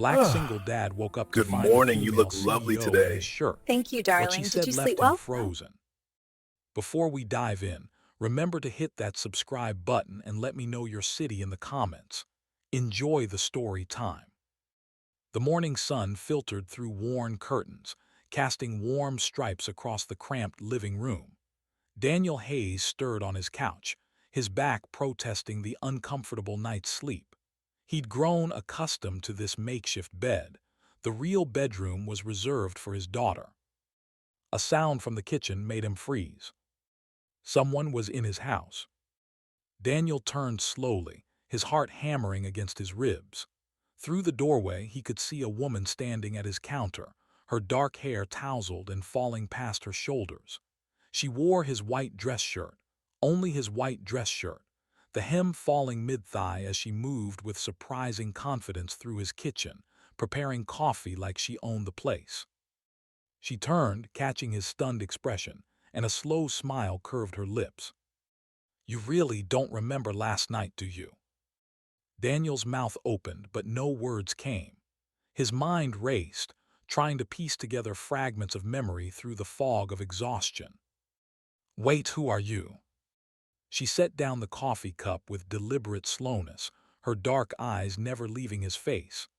Black single dad woke up to Good find a morning. You female look lovely CEO in his today. shirt. Thank you, What she darling. Did said you sleep left him well? frozen. Before we dive in, remember to hit that subscribe button and let me know your city in the comments. Enjoy the story time. The morning sun filtered through worn curtains, casting warm stripes across the cramped living room. Daniel Hayes stirred on his couch, his back protesting the uncomfortable night's sleep. He'd grown accustomed to this makeshift bed. The real bedroom was reserved for his daughter. A sound from the kitchen made him freeze. Someone was in his house. Daniel turned slowly, his heart hammering against his ribs. Through the doorway, he could see a woman standing at his counter, her dark hair tousled and falling past her shoulders. She wore his white dress shirt, only his white dress shirt, the hem falling mid-thigh as she moved with surprising confidence through his kitchen, preparing coffee like she owned the place. She turned, catching his stunned expression, and a slow smile curved her lips. "You really don't remember last night, do you?" Daniel's mouth opened, but no words came. His mind raced, trying to piece together fragments of memory through the fog of exhaustion. "Wait, who are you?" She set down the coffee cup with deliberate slowness, her dark eyes never leaving his face.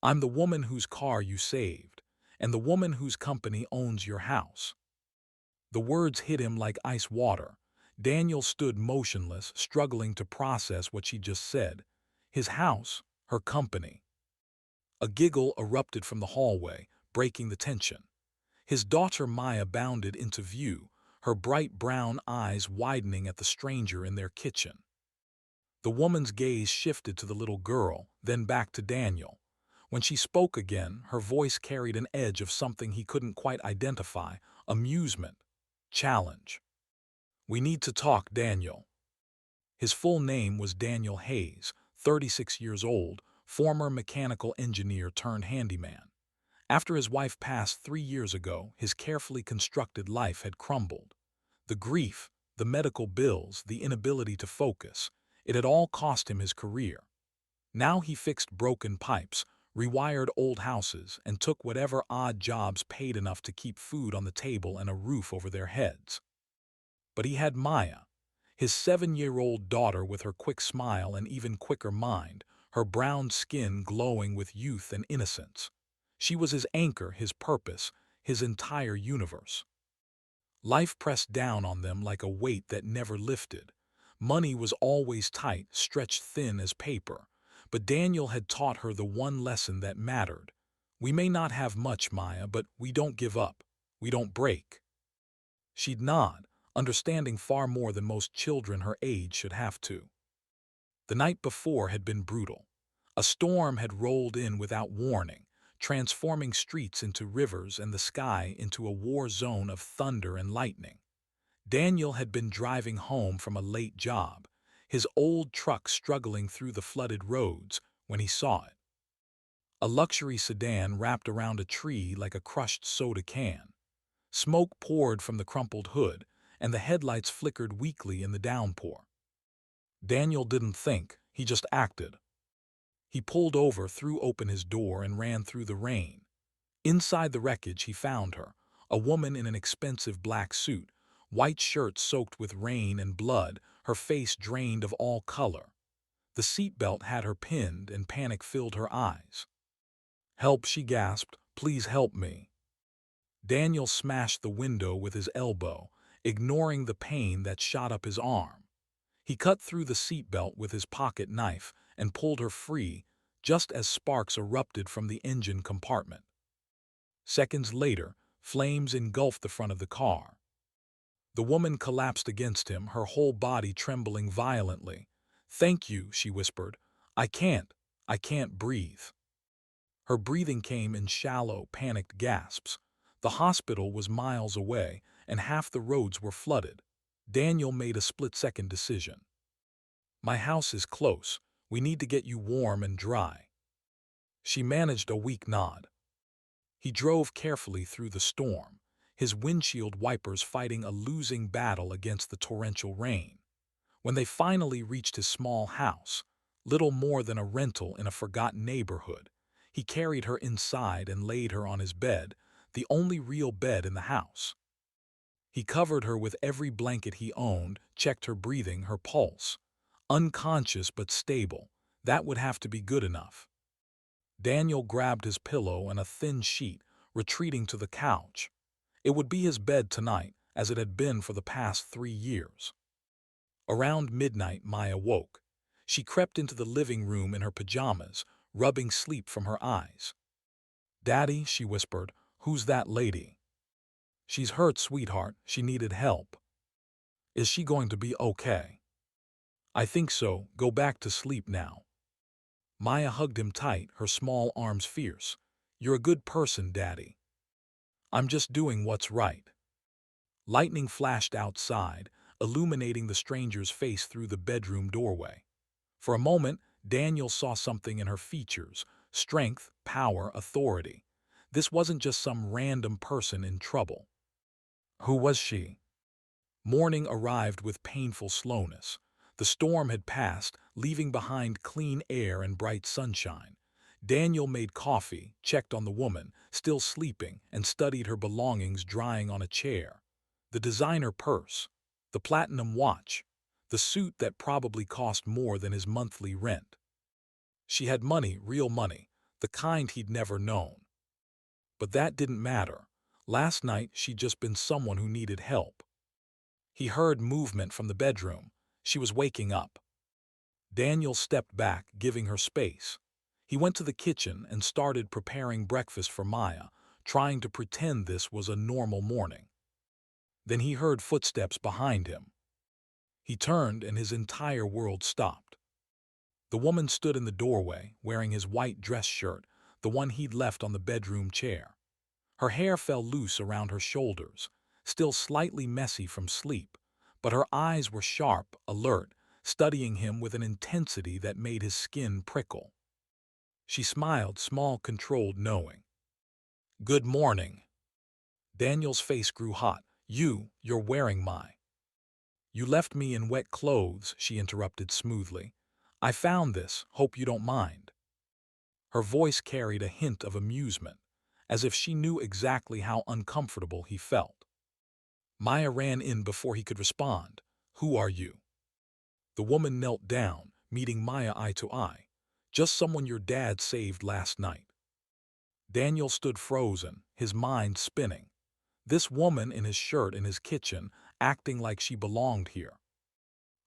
"I'm the woman whose car you saved, and the woman whose company owns your house." The words hit him like ice water. Daniel stood motionless, struggling to process what she just said. His house, her company. A giggle erupted from the hallway, breaking the tension. His daughter Maya bounded into view, her bright brown eyes widening at the stranger in their kitchen. The woman's gaze shifted to the little girl, then back to Daniel. When she spoke again, her voice carried an edge of something he couldn't quite identify: amusement, challenge. "We need to talk, Daniel." His full name was Daniel Hayes, 36 years old, former mechanical engineer turned handyman. After his wife passed 3 years ago, his carefully constructed life had crumbled. The grief, the medical bills, the inability to focus, it had all cost him his career. Now he fixed broken pipes, rewired old houses, and took whatever odd jobs paid enough to keep food on the table and a roof over their heads. But he had Maya, his 7-year-old daughter with her quick smile and even quicker mind, her brown skin glowing with youth and innocence. She was his anchor, his purpose, his entire universe. Life pressed down on them like a weight that never lifted. Money was always tight, stretched thin as paper. But Daniel had taught her the one lesson that mattered. "We may not have much, Maya, but we don't give up. We don't break." She'd nod, understanding far more than most children her age should have to. The night before had been brutal. A storm had rolled in without warning, transforming streets into rivers and the sky into a war zone of thunder and lightning. Daniel had been driving home from a late job, his old truck struggling through the flooded roads, when he saw it. A luxury sedan wrapped around a tree like a crushed soda can. Smoke poured from the crumpled hood, and the headlights flickered weakly in the downpour. Daniel didn't think, he just acted. He pulled over, threw open his door, and ran through the rain. Inside the wreckage he found her, a woman in an expensive black suit, white shirt soaked with rain and blood, her face drained of all color. The seatbelt had her pinned, and panic filled her eyes. "Help," she gasped. "Please help me." Daniel smashed the window with his elbow, ignoring the pain that shot up his arm. He cut through the seatbelt with his pocket knife and pulled her free, just as sparks erupted from the engine compartment. Seconds later, flames engulfed the front of the car. The woman collapsed against him, her whole body trembling violently. "Thank you," she whispered. I can't breathe." Her breathing came in shallow, panicked gasps. The hospital was miles away, and half the roads were flooded. Daniel made a split-second decision. "My house is close. We need to get you warm and dry." She managed a weak nod. He drove carefully through the storm, his windshield wipers fighting a losing battle against the torrential rain. When they finally reached his small house, little more than a rental in a forgotten neighborhood, He carried her inside and laid her on his bed, the only real bed in the house. He covered her with every blanket he owned, checked her breathing, her pulse. Unconscious but stable, that would have to be good enough. Daniel grabbed his pillow and a thin sheet, retreating to the couch. It would be his bed tonight, as it had been for the past 3 years. Around midnight, Maya woke. She crept into the living room in her pajamas, rubbing sleep from her eyes. "Daddy," she whispered, "who's that lady?" "She's hurt, sweetheart. She needed help." "Is she going to be okay?" "I think so. Go back to sleep now." Maya hugged him tight, her small arms fierce. "You're a good person, Daddy." "I'm just doing what's right." Lightning flashed outside, illuminating the stranger's face through the bedroom doorway. For a moment, Daniel saw something in her features: strength, power, authority. This wasn't just some random person in trouble. Who was she? Morning arrived with painful slowness. The storm had passed, leaving behind clean air and bright sunshine. Daniel made coffee, checked on the woman, still sleeping, and studied her belongings drying on a chair. The designer purse, the platinum watch, the suit that probably cost more than his monthly rent. She had money, real money, the kind he'd never known. But that didn't matter. Last night she'd just been someone who needed help. He heard movement from the bedroom. She was waking up. Daniel stepped back, giving her space. He went to the kitchen and started preparing breakfast for Maya, trying to pretend this was a normal morning. Then he heard footsteps behind him. He turned and his entire world stopped. The woman stood in the doorway, wearing his white dress shirt, the one he'd left on the bedroom chair. Her hair fell loose around her shoulders, still slightly messy from sleep, but her eyes were sharp, alert, studying him with an intensity that made his skin prickle. She smiled, small, controlled, knowing. "Good morning." Daniel's face grew hot. You're wearing my—" "You left me in wet clothes," she interrupted smoothly. "I found this, hope you don't mind." Her voice carried a hint of amusement, as if she knew exactly how uncomfortable he felt. Maya ran in before he could respond. "Who are you?" The woman knelt down, meeting Maya eye to eye. "Just someone your dad saved last night." Daniel stood frozen, his mind spinning. This woman in his shirt in his kitchen, acting like she belonged here.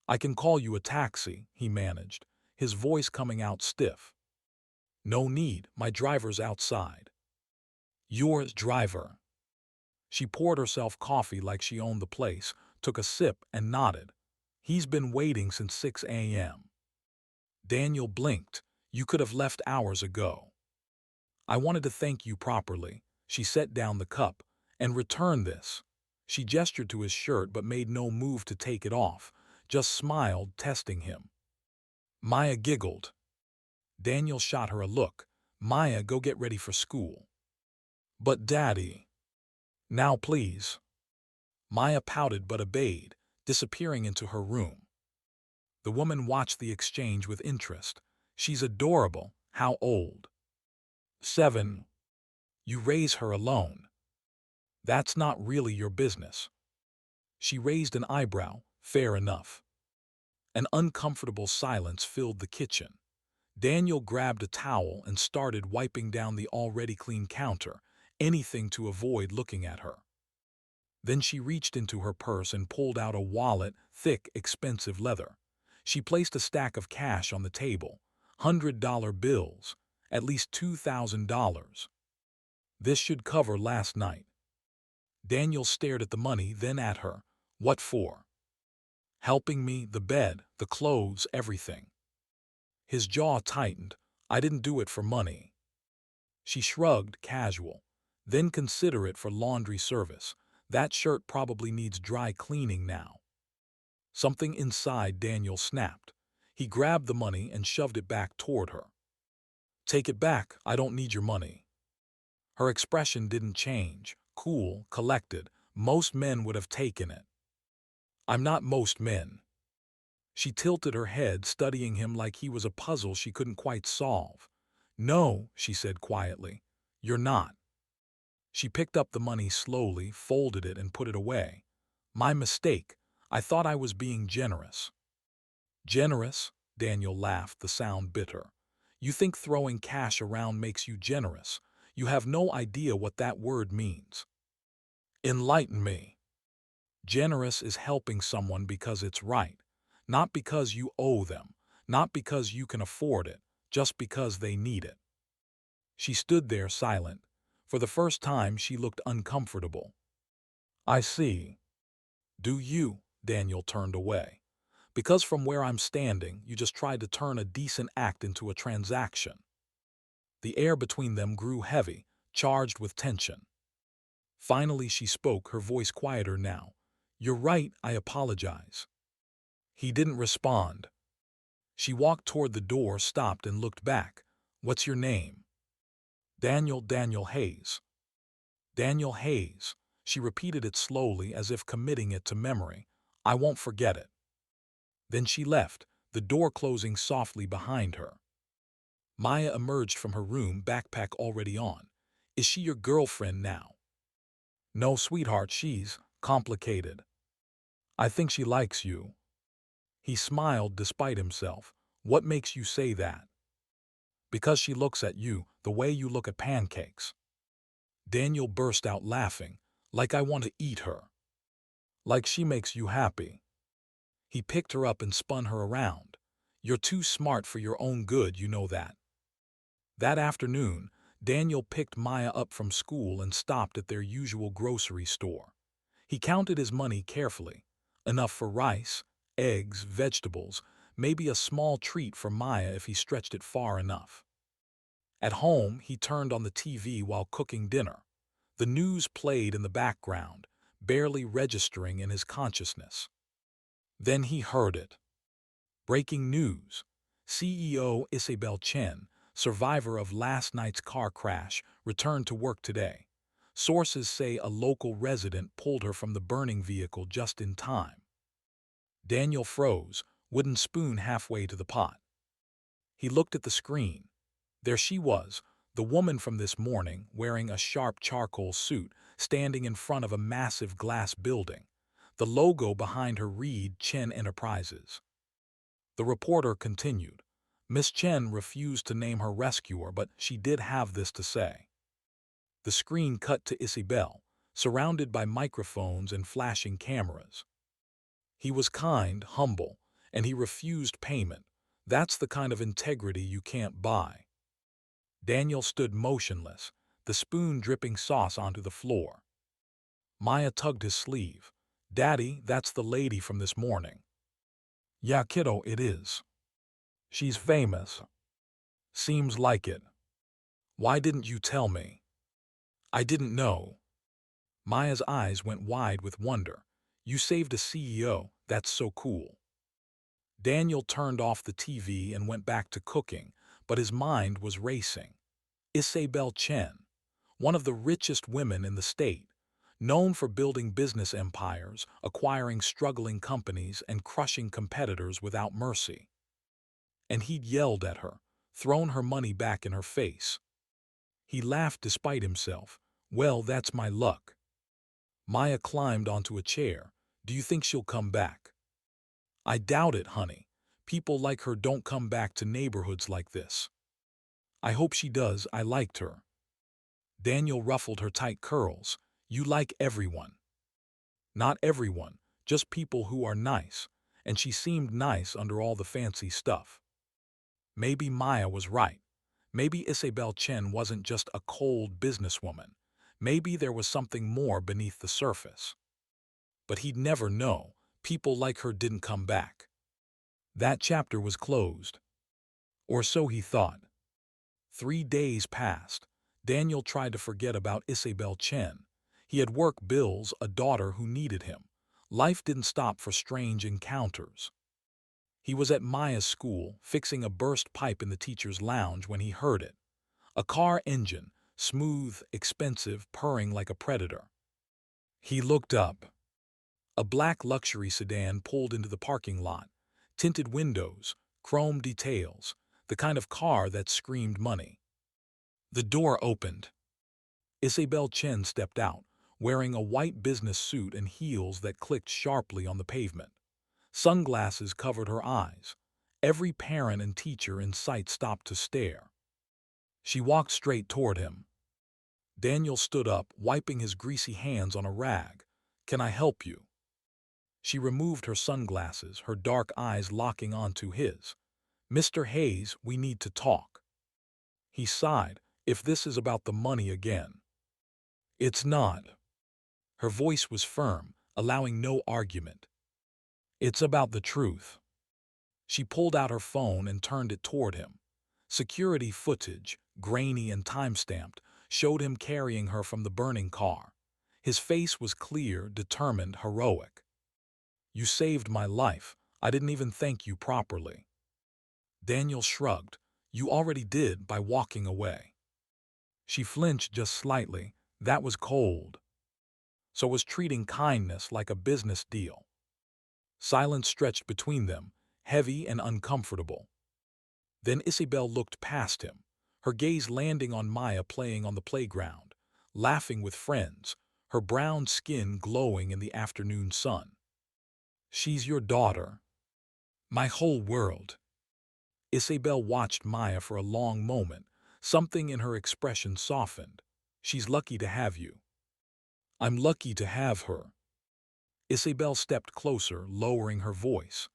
"I can call you a taxi," he managed, his voice coming out stiff. "No need, my driver's outside." "Your driver." She poured herself coffee like she owned the place, took a sip and nodded. "He's been waiting since 6 a.m. Daniel blinked. "You could have left hours ago." "I wanted to thank you properly." She set down the cup. "And return this." She gestured to his shirt but made no move to take it off, just smiled, testing him. Maya giggled. Daniel shot her a look. "Maya, go get ready for school." "But Daddy—" "Now please." Maya pouted but obeyed, disappearing into her room. The woman watched the exchange with interest. "She's adorable. How old?" 7. "You raise her alone." "That's not really your business." She raised an eyebrow. "Fair enough." An uncomfortable silence filled the kitchen. Daniel grabbed a towel and started wiping down the already clean counter, anything to avoid looking at her. Then she reached into her purse and pulled out a wallet, thick, expensive leather. She placed a stack of cash on the table, $100 bills, at least $2,000. This should cover last night. Daniel stared at the money, then at her. "What for?" "Helping me, the bed, the clothes, everything." His jaw tightened. "I didn't do it for money." She shrugged, casual. "Then consider it for laundry service. That shirt probably needs dry cleaning now." Something inside Daniel snapped. He grabbed the money and shoved it back toward her. "Take it back, I don't need your money." Her expression didn't change, cool, collected. Most men would have taken it. "I'm not most men." She tilted her head, studying him like he was a puzzle she couldn't quite solve. "No," she said quietly. "You're not." She picked up the money slowly, folded it, and put it away. "My mistake. I thought I was being generous." "Generous?" Daniel laughed, the sound bitter. "You think throwing cash around makes you generous. You have no idea what that word means." "Enlighten me." Generous is helping someone because it's right, not because you owe them, not because you can afford it, just because they need it. She stood there silent. For the first time, she looked uncomfortable. "I see." "Do you?" Daniel turned away. "Because from where I'm standing, you just tried to turn a decent act into a transaction." The air between them grew heavy, charged with tension. Finally she spoke, her voice quieter now. "You're right, I apologize." He didn't respond. She walked toward the door, stopped, and looked back. "What's your name?" Daniel Hayes." "Daniel Hayes." She repeated it slowly, as if committing it to memory. "I won't forget it." Then she left, the door closing softly behind her. Maya emerged from her room, backpack already on. "Is she your girlfriend now?" "No, sweetheart, she's complicated." "I think she likes you." He smiled despite himself. "What makes you say that?" "Because she looks at you the way you look at pancakes." Daniel burst out laughing. "Like I want to eat her." "Like she makes you happy." He picked her up and spun her around. "You're too smart for your own good, you know that." That afternoon, Daniel picked Maya up from school and stopped at their usual grocery store. He counted his money carefully. Enough for rice, eggs, vegetables, maybe a small treat for Maya if he stretched it far enough. At home, he turned on the TV while cooking dinner. The news played in the background, barely registering in his consciousness. Then he heard it. Breaking news. CEO Isabel Chen, survivor of last night's car crash, returned to work today. Sources say a local resident pulled her from the burning vehicle just in time. Daniel froze, wooden spoon halfway to the pot. He looked at the screen. There she was, the woman from this morning, wearing a sharp charcoal suit, standing in front of a massive glass building. The logo behind her read Chen Enterprises. The reporter continued. Miss Chen refused to name her rescuer, but she did have this to say. The screen cut to Isabel, surrounded by microphones and flashing cameras. He was kind, humble, and he refused payment. That's the kind of integrity you can't buy. Daniel stood motionless, the spoon dripping sauce onto the floor. Maya tugged his sleeve. "Daddy, that's the lady from this morning." "Yeah, kiddo, it is. She's famous." "Seems like it. Why didn't you tell me?" "I didn't know." Maya's eyes went wide with wonder. "You saved a CEO, that's so cool." Daniel turned off the TV and went back to cooking, but his mind was racing. Isabel Chen, one of the richest women in the state, known for building business empires, acquiring struggling companies, and crushing competitors without mercy. And he'd yelled at her, thrown her money back in her face. He laughed despite himself. "Well, that's my luck." Maya climbed onto a chair. "Do you think she'll come back?" "I doubt it, honey. People like her don't come back to neighborhoods like this." "I hope she does. I liked her." Daniel ruffled her tight curls. "You like everyone." "Not everyone, just people who are nice." And she seemed nice under all the fancy stuff. Maybe Maya was right. Maybe Isabel Chen wasn't just a cold businesswoman. Maybe there was something more beneath the surface. But he'd never know. People like her didn't come back. That chapter was closed. Or so he thought. 3 days passed. Daniel tried to forget about Isabel Chen. He had work bills, a daughter who needed him. Life didn't stop for strange encounters. He was at Maya's school, fixing a burst pipe in the teacher's lounge when he heard it. A car engine, smooth, expensive, purring like a predator. He looked up. A black luxury sedan pulled into the parking lot. Tinted windows, chrome details, the kind of car that screamed money. The door opened. Isabel Chen stepped out, wearing a white business suit and heels that clicked sharply on the pavement. Sunglasses covered her eyes. Every parent and teacher in sight stopped to stare. She walked straight toward him. Daniel stood up, wiping his greasy hands on a rag. "Can I help you?" She removed her sunglasses, her dark eyes locking onto his. "Mr. Hayes, we need to talk." He sighed. "If this is about the money again." "It's not." Her voice was firm, allowing no argument. "It's about the truth." She pulled out her phone and turned it toward him. Security footage, grainy and time-stamped, showed him carrying her from the burning car. His face was clear, determined, heroic. "You saved my life. I didn't even thank you properly." Daniel shrugged. "You already did by walking away." She flinched just slightly. That was cold. So was treating kindness like a business deal. Silence stretched between them, heavy and uncomfortable. Then Isabel looked past him, her gaze landing on Maya playing on the playground, laughing with friends, her brown skin glowing in the afternoon sun. "She's your daughter." "My whole world." Isabel watched Maya for a long moment. Something in her expression softened. "She's lucky to have you." "I'm lucky to have her." Isabel stepped closer, lowering her voice.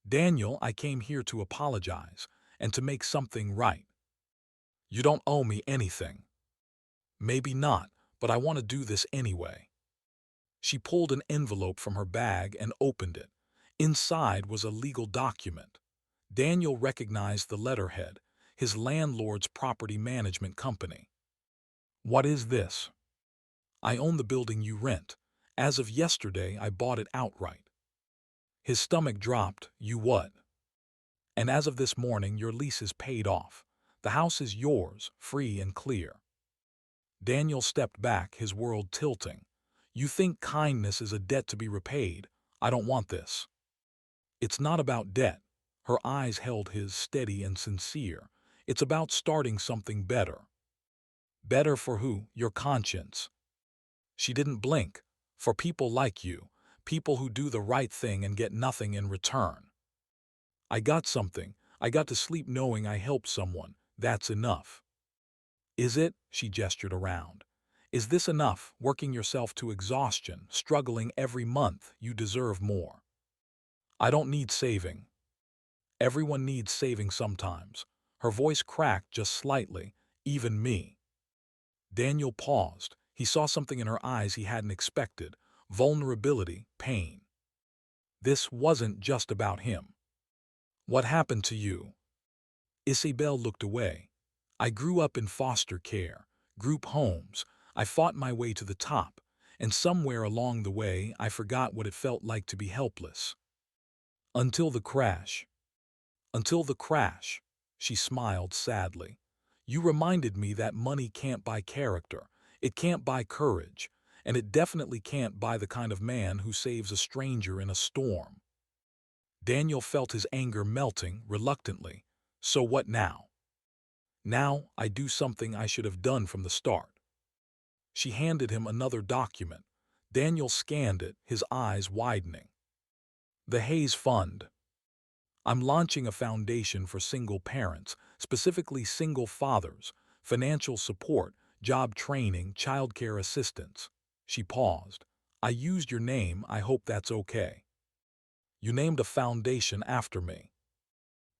"Daniel, I came here to apologize, and to make something right." "You don't owe me anything." "Maybe not, but I want to do this anyway." She pulled an envelope from her bag and opened it. Inside was a legal document. Daniel recognized the letterhead, his landlord's property management company. "What is this?" "I own the building you rent. As of yesterday, I bought it outright." His stomach dropped. "You what?" "And as of this morning, your lease is paid off. The house is yours, free and clear." Daniel stepped back, his world tilting. "You think kindness is a debt to be repaid? I don't want this." "It's not about debt." Her eyes held his, steady and sincere. "It's about starting something better." "Better for who? Your conscience." She didn't blink. "For people like you. People who do the right thing and get nothing in return." "I got something. I got to sleep knowing I helped someone. That's enough." "Is it?" She gestured around. "Is this enough, working yourself to exhaustion, struggling every month? You deserve more." "I don't need saving." "Everyone needs saving sometimes." Her voice cracked just slightly. "Even me." Daniel paused. He saw something in her eyes he hadn't expected. Vulnerability, pain. This wasn't just about him. "What happened to you?" Isabel looked away. "I grew up in foster care, group homes. I fought my way to the top, and somewhere along the way I forgot what it felt like to be helpless. Until the crash." "Until the crash." She smiled sadly. "You reminded me that money can't buy character, it can't buy courage, and it definitely can't buy the kind of man who saves a stranger in a storm." Daniel felt his anger melting, reluctantly. "So what now?" "Now, I do something I should have done from the start." She handed him another document. Daniel scanned it, his eyes widening. "The Hayes Fund. I'm launching a foundation for single parents, specifically single fathers, financial support, job training, childcare assistance." She paused. "I used your name, I hope that's okay." "You named a foundation after me.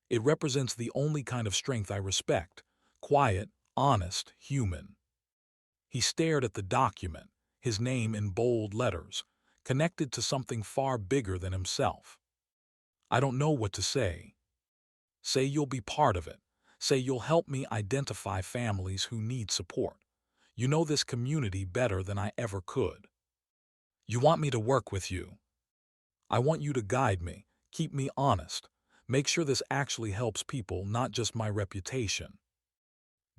It represents the only kind of strength I respect. Quiet, honest, human." He stared at the document, his name in bold letters, connected to something far bigger than himself. "I don't know what to say." "Say you'll be part of it. Say you'll help me identify families who need support. You know this community better than I ever could. You want me to work with you. I want you to guide me, keep me honest, make sure this actually helps people, not just my reputation."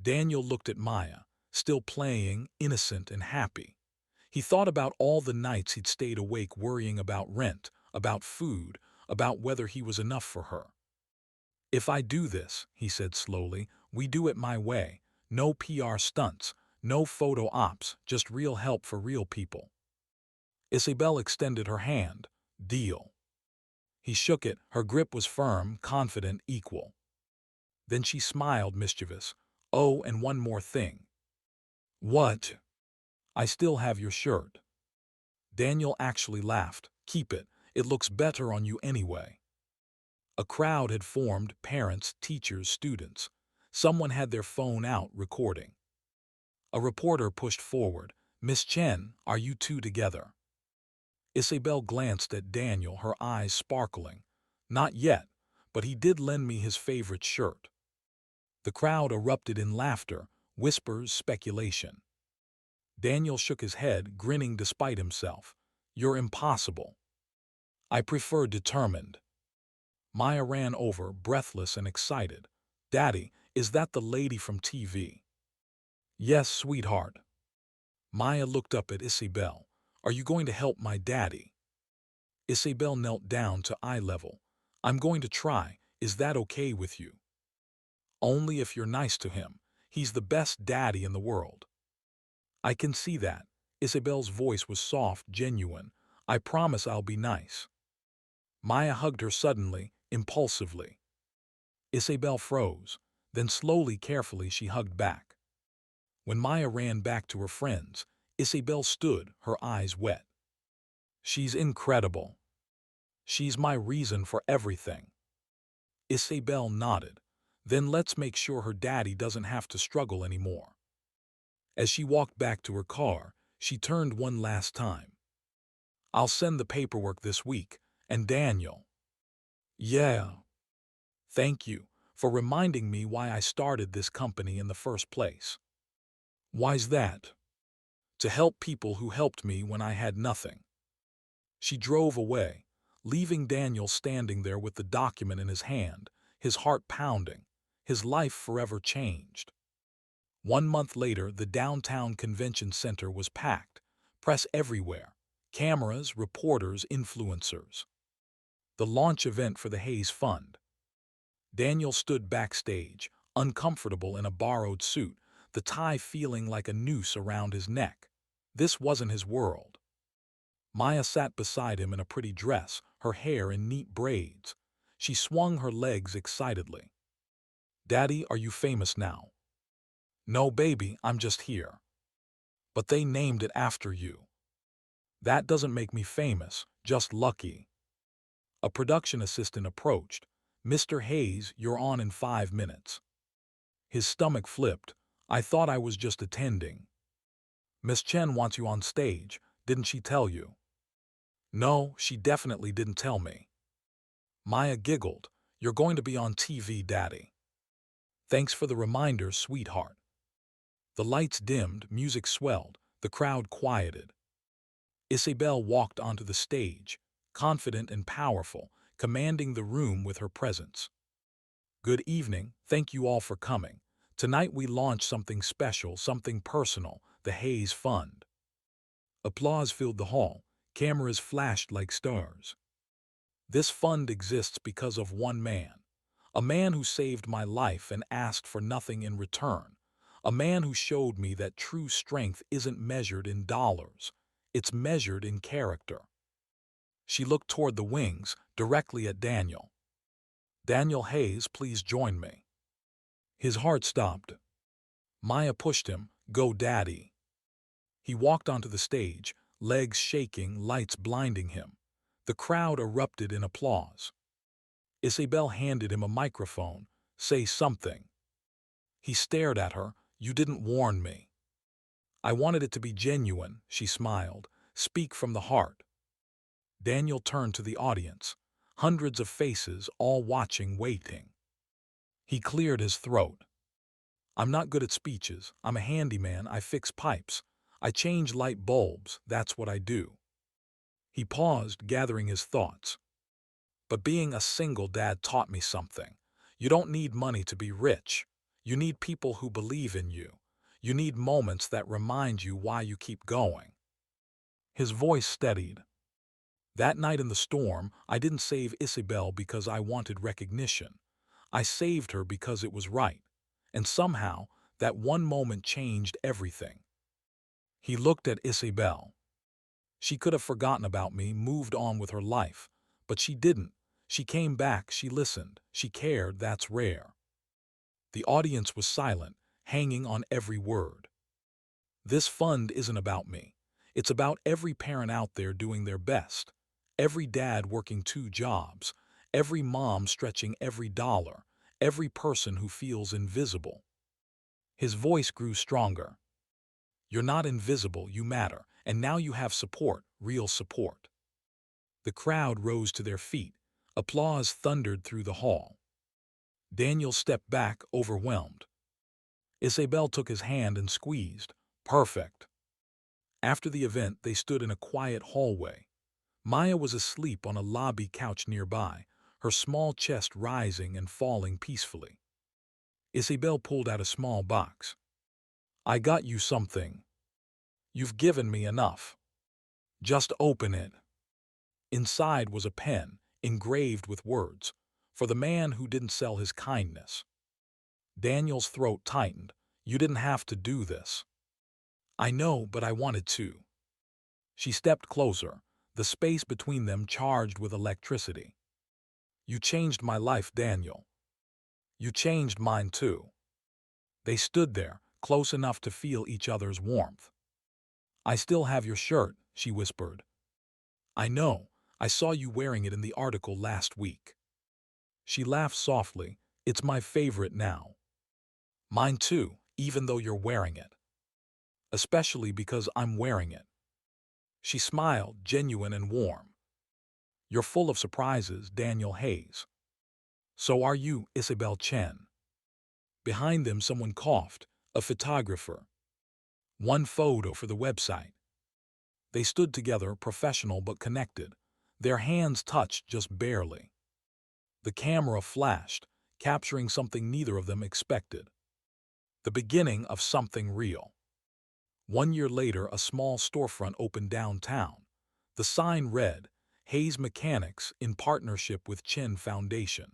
Daniel looked at Maya, still playing, innocent and happy. He thought about all the nights he'd stayed awake worrying about rent, about food, about whether he was enough for her. "If I do this," he said slowly, "we do it my way. No PR stunts, no photo ops, just real help for real people. Isabel extended her hand. Deal. He shook it. Her grip was firm, confident, equal. Then she smiled, mischievous. Oh, and one more thing. What? I still have your shirt. Daniel actually laughed. Keep it. It looks better on you anyway. A crowd had formed, parents, teachers, students. Someone had their phone out, recording. A reporter pushed forward. Miss Chen, are you two together? Isabel glanced at Daniel, her eyes sparkling. Not yet, but he did lend me his favorite shirt. The crowd erupted in laughter, whispers, speculation. Daniel shook his head, grinning despite himself. You're impossible. I prefer determined. Maya ran over, breathless and excited. Daddy, is that the lady from TV? Yes, sweetheart. Maya looked up at Isabel. Are you going to help my daddy? Isabel knelt down to eye level. I'm going to try. Is that okay with you? Only if you're nice to him. He's the best daddy in the world. I can see that. Isabel's voice was soft, genuine. I promise I'll be nice. Maya hugged her suddenly, impulsively. Isabel froze. Then slowly, carefully, she hugged back. When Maya ran back to her friends, Isabel stood, her eyes wet. She's incredible. She's my reason for everything. Isabel nodded. Then let's make sure her daddy doesn't have to struggle anymore. As she walked back to her car, she turned one last time. I'll send the paperwork this week, and Daniel. Yeah. Thank you for reminding me why I started this company in the first place. Why's that? To help people who helped me when I had nothing. She drove away, leaving Daniel standing there with the document in his hand, his heart pounding, his life forever changed. 1 month later, the downtown convention center was packed, press everywhere, cameras, reporters, influencers. The launch event for the Hayes Fund. Daniel stood backstage, uncomfortable in a borrowed suit, the tie feeling like a noose around his neck. This wasn't his world. Maya sat beside him in a pretty dress, her hair in neat braids. She swung her legs excitedly. Daddy, are you famous now? No, baby, I'm just here. But they named it after you. That doesn't make me famous, just lucky. A production assistant approached. Mr. Hayes, you're on in 5 minutes. His stomach flipped. I thought I was just attending. Miss Chen wants you on stage, didn't she tell you? No, she definitely didn't tell me. Maya giggled. You're going to be on TV, Daddy. Thanks for the reminder, sweetheart. The lights dimmed, music swelled, the crowd quieted. Isabel walked onto the stage, confident and powerful, commanding the room with her presence. Good evening, thank you all for coming. Tonight we launch something special, something personal, the Hayes Fund. Applause filled the hall, cameras flashed like stars. This fund exists because of one man. A man who saved my life and asked for nothing in return. A man who showed me that true strength isn't measured in dollars. It's measured in character. She looked toward the wings, directly at Daniel. Daniel Hayes, please join me. His heart stopped. Maya pushed him. Go, Daddy. He walked onto the stage, legs shaking, lights blinding him. The crowd erupted in applause. Isabel handed him a microphone. Say something. He stared at her. You didn't warn me. I wanted it to be genuine, she smiled. Speak from the heart. Daniel turned to the audience. Hundreds of faces, all watching, waiting. He cleared his throat. I'm not good at speeches. I'm a handyman. I fix pipes. I change light bulbs. That's what I do. He paused, gathering his thoughts. But being a single dad taught me something. You don't need money to be rich. You need people who believe in you. You need moments that remind you why you keep going. His voice steadied. That night in the storm, I didn't save Isabel because I wanted recognition. I saved her because it was right. And somehow, That one moment changed everything. He looked at Isabel. She could have forgotten about me, moved on with her life. But she didn't. She came back, she listened, she cared. That's rare. The audience was silent, hanging on every word. This fund isn't about me. It's about every parent out there doing their best. Every dad working 2 jobs. Every mom stretching every dollar. Every person who feels invisible. His voice grew stronger. You're not invisible, you matter, and now you have support, real support. The crowd rose to their feet. Applause thundered through the hall. Daniel stepped back, overwhelmed. Isabel took his hand and squeezed. Perfect. After the event, they stood in a quiet hallway. Maya was asleep on a lobby couch nearby, her small chest rising and falling peacefully. Isabel pulled out a small box. I got you something. You've given me enough. Just open it. Inside was a pen, engraved with words, for the man who didn't sell his kindness. Daniel's throat tightened. You didn't have to do this. I know, but I wanted to. She stepped closer, the space between them charged with electricity. You changed my life, Daniel. You changed mine too. They stood there, close enough to feel each other's warmth. I still have your shirt, she whispered. I know, I saw you wearing it in the article last week. She laughed softly. It's my favorite now. Mine too, even though you're wearing it. Especially because I'm wearing it. She smiled, genuine and warm. You're full of surprises, Daniel Hayes. So are you, Isabel Chen. Behind them someone coughed, a photographer. One photo for the website. They stood together, professional but connected. Their hands touched just barely. The camera flashed, capturing something neither of them expected. The beginning of something real. 1 year later, a small storefront opened downtown. The sign read, Hayes Mechanics in partnership with Chen Foundation.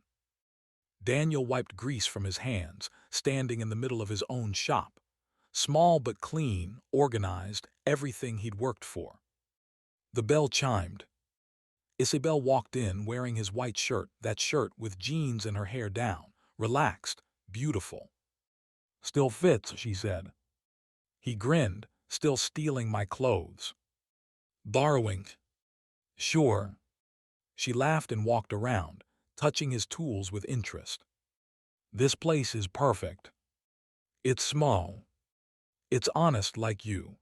Daniel wiped grease from his hands, standing in the middle of his own shop. Small but clean, organized, everything he'd worked for. The bell chimed. Isabel walked in wearing his white shirt, that shirt with jeans and her hair down, relaxed, beautiful. Still fits, she said. He grinned, still stealing my clothes. Borrowing. Sure. She laughed and walked around, touching his tools with interest. This place is perfect. It's small. It's honest like you.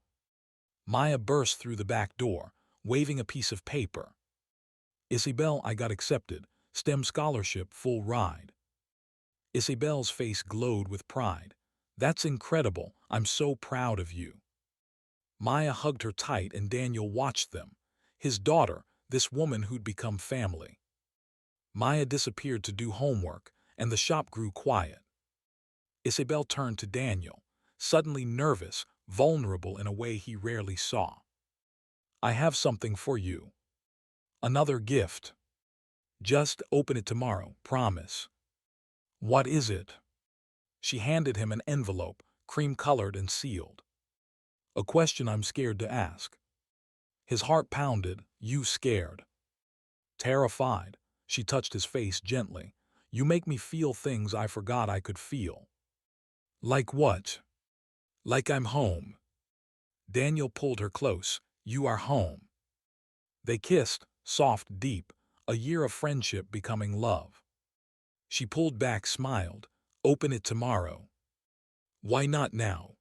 Maya burst through the back door, waving a piece of paper. Isabel, I got accepted. STEM scholarship, full ride. Isabel's face glowed with pride. That's incredible. I'm so proud of you. Maya hugged her tight and Daniel watched them. His daughter, this woman who'd become family. Maya disappeared to do homework, and the shop grew quiet. Isabel turned to Daniel, suddenly nervous, vulnerable in a way he rarely saw. I have something for you. Another gift. Just open it tomorrow, promise. What is it? She handed him an envelope, cream-colored and sealed. A question I'm scared to ask. His heart pounded. You scared? Terrified. She touched his face gently. You make me feel things I forgot I could feel. Like what? Like I'm home. Daniel pulled her close. You are home. They kissed, soft, deep, a year of friendship becoming love. She pulled back, smiled. Open it tomorrow. Why not now?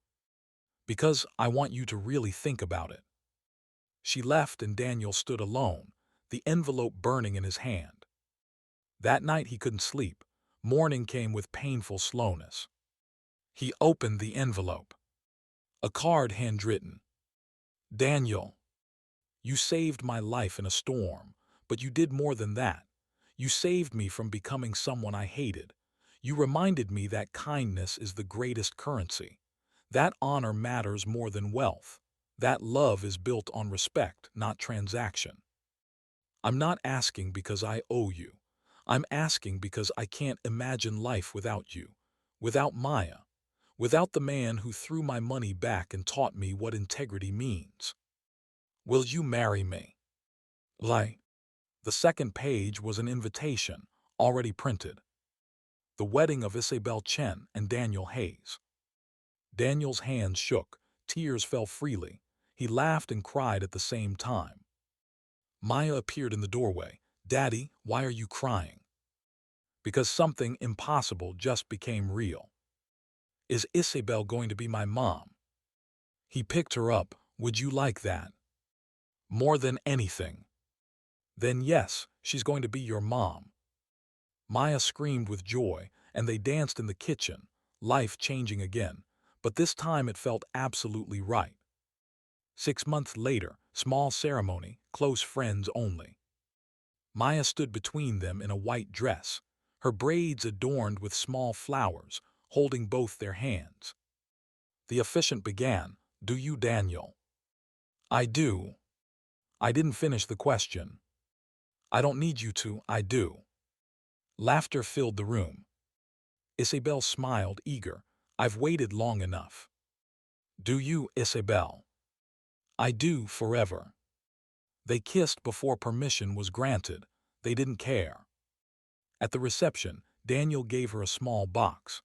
Because I want you to really think about it. She left and Daniel stood alone, the envelope burning in his hand. That night he couldn't sleep. Morning came with painful slowness. He opened the envelope. A card handwritten. Daniel, you saved my life in a storm, but you did more than that. You saved me from becoming someone I hated. You reminded me that kindness is the greatest currency. That honor matters more than wealth. That love is built on respect, not transaction. I'm not asking because I owe you. I'm asking because I can't imagine life without you, without Maya, Without the man who threw my money back and taught me what integrity means. Will you marry me? Like, the second page was an invitation, already printed. The wedding of Isabel Chen and Daniel Hayes. Daniel's hands shook, tears fell freely. He laughed and cried at the same time. Maya appeared in the doorway. Daddy, why are you crying? Because something impossible just became real. Is Isabel going to be my mom? He picked her up. Would you like that? More than anything. Then yes, she's going to be your mom. Maya screamed with joy, and they danced in the kitchen, life changing again, but this time it felt absolutely right. 6 months later, small ceremony, close friends only. Maya stood between them in a white dress, her braids adorned with small flowers, holding both their hands. The officiant began, "Do you, Daniel?" "I do." "I didn't finish the question." "I don't need you to, I do." Laughter filled the room. Isabel smiled, eager. "I've waited long enough." "Do you, Isabel?" "I do, forever." They kissed before permission was granted. They didn't care. At the reception, Daniel gave her a small box.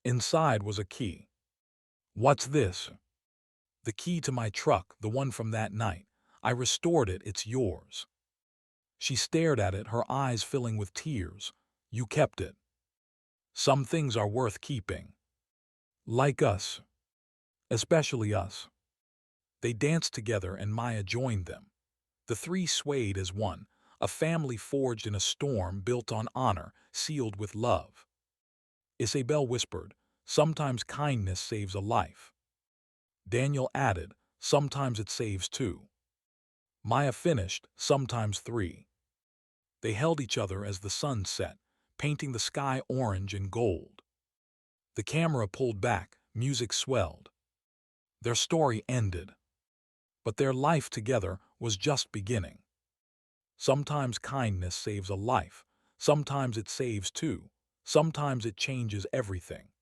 Inside was a key. "What's this?" "The key to my truck, the one from that night. I restored it, it's yours." She stared at it, her eyes filling with tears. "You kept it." "Some things are worth keeping." "Like us." "Especially us." They danced together and Maya joined them. The three swayed as one, a family forged in a storm, built on honor, sealed with love. Isabel whispered, "Sometimes kindness saves a life." Daniel added, "Sometimes it saves two." Maya finished, "Sometimes three." They held each other as the sun set, painting the sky orange and gold. The camera pulled back, music swelled. Their story ended. But their life together was just beginning. Sometimes kindness saves a life, sometimes it saves two, sometimes it changes everything.